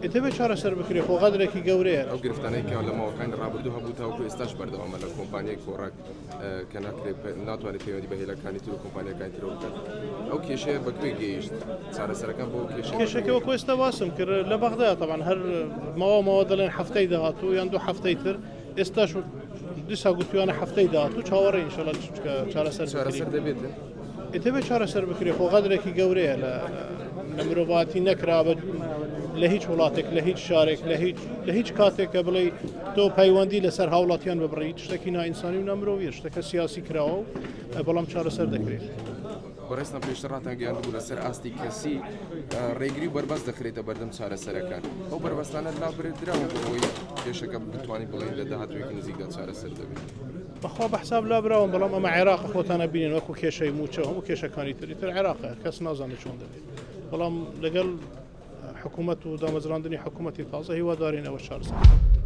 ئێتەبێ چارەسەر بکرێ خۆ غەدرێکی گەورەیە ئەو گرفتانەیەکیان لە ماوەکانی ڕابردوو هەبوو تاوەکو ئێستاش بەردەوامە لە کۆمپانیای کۆڕک کە ناتوانێت پەیوەندی بە هێلەکانی تر و کۆمپانیەکانی ترەوە بکات. ئەو کێشەیە بەکوێ گەیشت چارەسەرەکان بۆ کێشەکەەوە کۆستا باسم کرد لە بەغدا طبعا هەر ماوە دەڵێن هەفتەی داهاتوو یان دوو هەفتەی تر ئێستاش دیسا گوتویانە هەفتەی داهاتوو چاوەڕێ ئینشەڵا چارەسەر دەبێت. ئێتەبێ چارەسەر بکرێ خۆ غەدرێکی گەورەیە لە مرۆڤاتی نەکرا لە هیچ وڵاتێک لە هیچ شارێک لە هیچ کاتێکە بڵێ تۆ پەیوەندی لەسەر هاوڵاتیان ببڕیت شتێکی نائینسانی و نەمرۆڤیە شتەکە سیاسی کراوە و بەڵام چارەسەر دەکرێت. بەڕێستان پێشتەڕاتان گەیاندبوو لەسەر ئاستی کەسی ڕێگری و بەربەست دەکرێتە بەردەم چارەسەرەکان. ئەو بەربەستانە لابرێتراوە بۆی کێشەکە بتوانین بڵێن لە داهاتوێکی نزیکدا چارەسەر دەبێت. بەخوا بە حساب لابراوە بەڵام ئەمە عێراق خۆتانە بینین وەکو کێشەی موچە هەموو کێشەکانی تر عێراقە کەس نازانێت چۆن دەبێت. بەڵام لەگەڵ حکوومەت و دامەزراندنی حکوومەتی تازە هیوادارین ئەوە چارەسەر